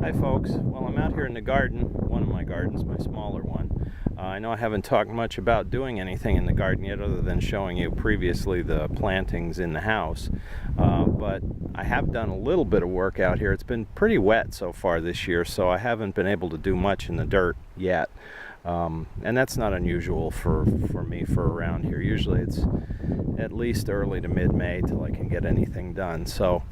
Hi folks, well I'm out here in the garden, one of my gardens, my smaller one. I know I haven't talked much about doing anything in the garden yet other than showing you previously the plantings in the house. But I have done a little bit of work out here. It's been pretty wet so far this year, so I haven't been able to do much in the dirt yet. And that's not unusual for me for around here. Usually it's at least early to mid-May till I can get anything done, so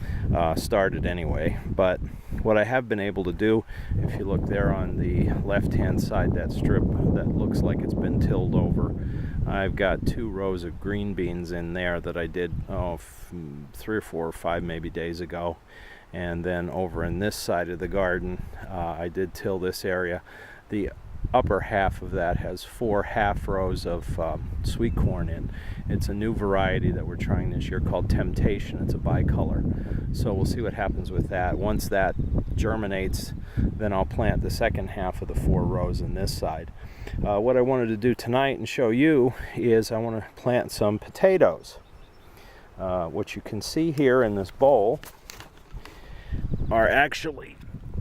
started anyway. But what I have been able to do, if you look there on the left hand side, that strip that looks like it's been tilled over, I've got 2 rows of green beans in there that I did 3 or 4 or 5 maybe days ago. And then over in this side of the garden, I did till this area. The upper half of that has 4 half rows of sweet corn in. It's a new variety that we're trying this year called Temptation. It's a bicolor. So we'll see what happens with that. Once that germinates, then I'll plant the second half of the 4 rows in this side. What I wanted to do tonight and show you is I want to plant some potatoes. What you can see here in this bowl are actually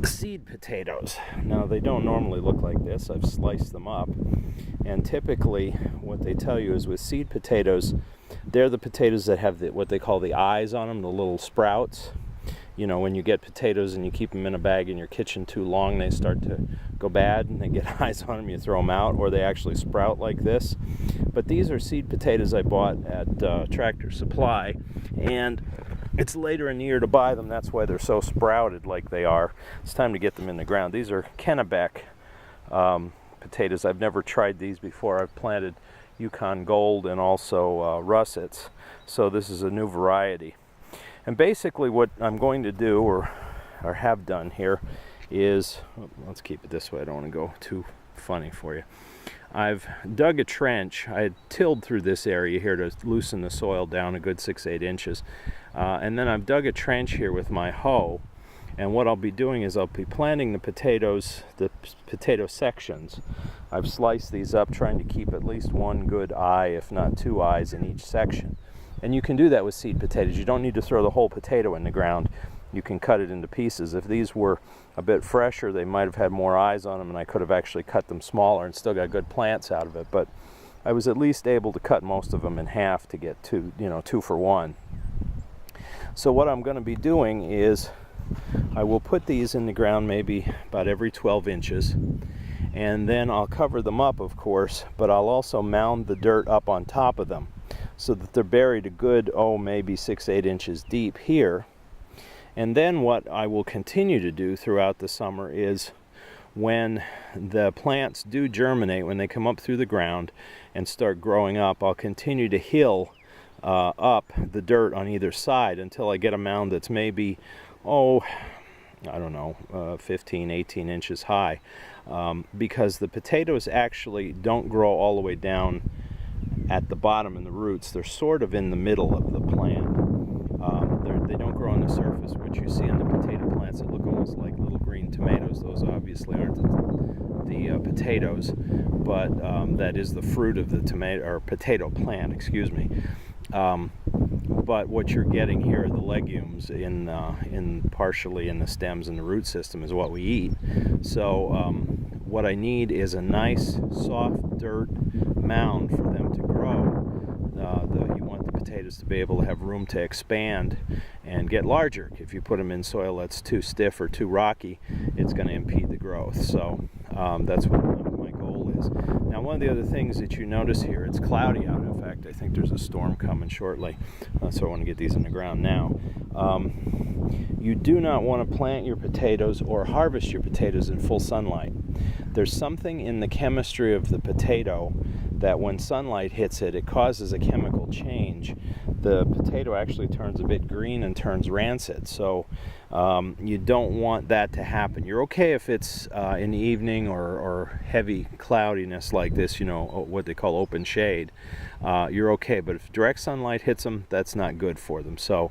seed potatoes. Now they don't normally look like this. I've sliced them up, and typically what they tell you is with seed potatoes, they're the potatoes that have what they call the eyes on them, the little sprouts. You know, when you get potatoes and you keep them in a bag in your kitchen too long, they start to go bad and they get eyes on them, you throw them out, or they actually sprout like this. But these are seed potatoes I bought at Tractor Supply, and it's later in the year to buy them. That's why they're so sprouted like they are. It's time to get them in the ground. These are Kennebec potatoes. I've never tried these before. I've planted Yukon Gold and also russets. So this is a new variety. And basically what I'm going to do, or have done here, is, let's keep it this way. I don't want to go too funny for you. I've dug a trench. I had tilled through this area here to loosen the soil down a good 6-8 inches. And then I've dug a trench here with my hoe. And what I'll be doing is I'll be planting the potatoes, the potato sections. I've sliced these up, trying to keep at least 1 good eye, if not 2 eyes, in each section. And you can do that with seed potatoes. You don't need to throw the whole potato in the ground. You can cut it into pieces. If these were a bit fresher, they might have had more eyes on them, and I could have actually cut them smaller and still got good plants out of it. But I was at least able to cut most of them in half to get 2 for 1. So what I'm going to be doing is I will put these in the ground maybe about every 12 inches, and then I'll cover them up, of course, but I'll also mound the dirt up on top of them so that they're buried a good, maybe 6-8 inches deep here. And then what I will continue to do throughout the summer is, when the plants do germinate, when they come up through the ground and start growing up, I'll continue to hill up the dirt on either side until I get a mound that's maybe, I don't know, 15, 18 inches high. Because the potatoes actually don't grow all the way down at the bottom in the roots. They're sort of in the middle of the plant. They don't grow on the surface. What you see on the potato plants that look almost like little green tomatoes, those obviously aren't the potatoes, but that is the fruit of the tomato or potato plant, excuse me. But what you're getting here are the legumes in partially in the stems and the root system is what we eat. So what I need is a nice soft dirt mound for them to grow. You want the potatoes to be able to have room to expand and get larger. If you put them in soil that's too stiff or too rocky, it's going to impede the growth. So that's what my goal is. Now, one of the other things that you notice here, it's cloudy out. In fact, I think there's a storm coming shortly, so I want to get these in the ground now. You do not want to plant your potatoes or harvest your potatoes in full sunlight. There's something in the chemistry of the potato that when sunlight hits it, it causes a chemical change. The potato actually turns a bit green and turns rancid. So you don't want that to happen. You're okay if it's in the evening or heavy cloudiness like this, what they call open shade. You're okay, but if direct sunlight hits them, that's not good for them. So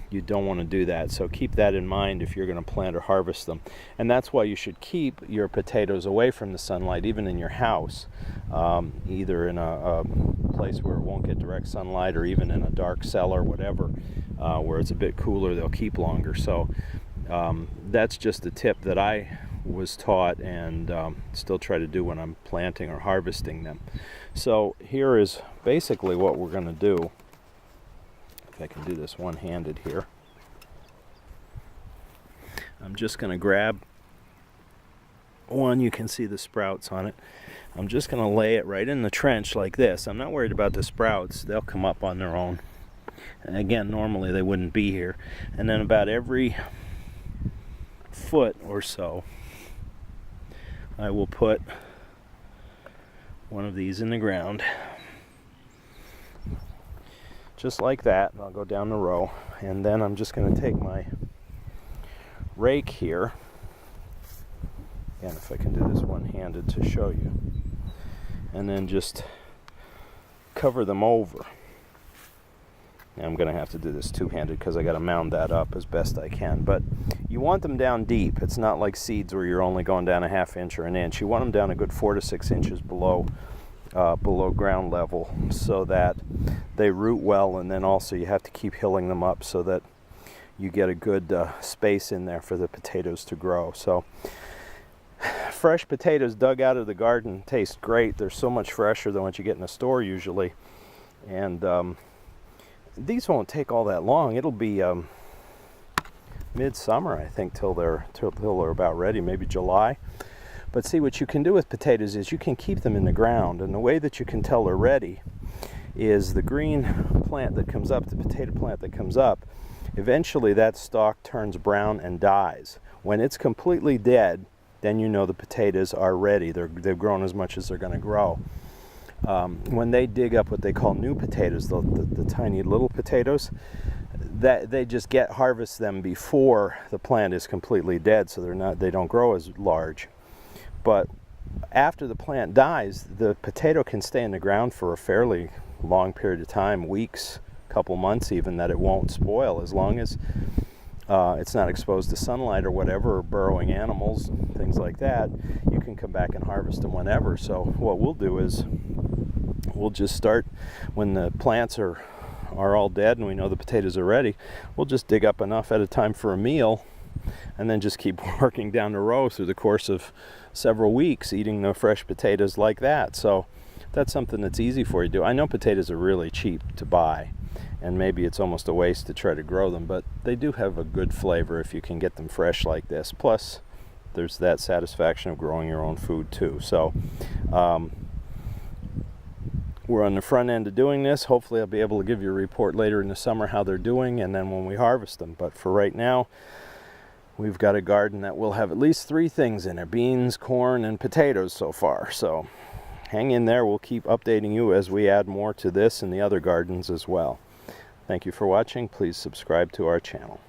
you don't want to do that. So keep that in mind if you're going to plant or harvest them. And that's why you should keep your potatoes away from the sunlight, even in your house, either in a place where it won't get direct sunlight, or even in a dark cellar, whatever, where it's a bit cooler, they'll keep longer. So That's just a tip that I was taught and still try to do when I'm planting or harvesting them. So here is basically what we're going to do. If I can do this one-handed here. I'm just going to grab one. You can see the sprouts on it. I'm just going to lay it right in the trench like this. I'm not worried about the sprouts. They'll come up on their own. And again, normally they wouldn't be here. And then about every foot or so, I will put one of these in the ground. Just like that. And I'll go down the row. And then I'm just going to take my rake here. Again, if I can do this one-handed to show you. And then just cover them over. Now I'm going to have to do this two-handed because I got to mound that up as best I can. But you want them down deep. It's not like seeds where you're only going down a ½ inch or an inch. You want them down a good 4 to 6 inches below ground level so that they root well, and then also you have to keep hilling them up so that you get a good space in there for the potatoes to grow. So fresh potatoes dug out of the garden taste great. They're so much fresher than what you get in a store usually. And these won't take all that long. It'll be midsummer, I think, till they're about ready, maybe July. But see, what you can do with potatoes is you can keep them in the ground, and the way that you can tell they're ready is the green plant that comes up, the potato plant that comes up, eventually that stalk turns brown and dies. When it's completely dead, then you know the potatoes are ready. They've grown as much as they're going to grow. When they dig up what they call new potatoes, the tiny little potatoes, that they just harvest them before the plant is completely dead, so they don't grow as large. But after the plant dies, the potato can stay in the ground for a fairly long period of time, weeks, couple months even, that it won't spoil, as long as it's not exposed to sunlight or whatever, or burrowing animals, things like that. You can come back and harvest them whenever. So what we'll do is we'll just start when the plants are all dead and we know the potatoes are ready. We'll just dig up enough at a time for a meal, and then just keep working down the row through the course of several weeks, eating the fresh potatoes like that. So that's something that's easy for you to do. I know potatoes are really cheap to buy, and maybe it's almost a waste to try to grow them, but they do have a good flavor if you can get them fresh like this. Plus, there's that satisfaction of growing your own food too. So we're on the front end of doing this. Hopefully I'll be able to give you a report later in the summer how they're doing, and then when we harvest them. But for right now, we've got a garden that will have at least 3 things in it: beans, corn, and potatoes so far. So hang in there. We'll keep updating you as we add more to this and the other gardens as well. Thank you for watching. Please subscribe to our channel.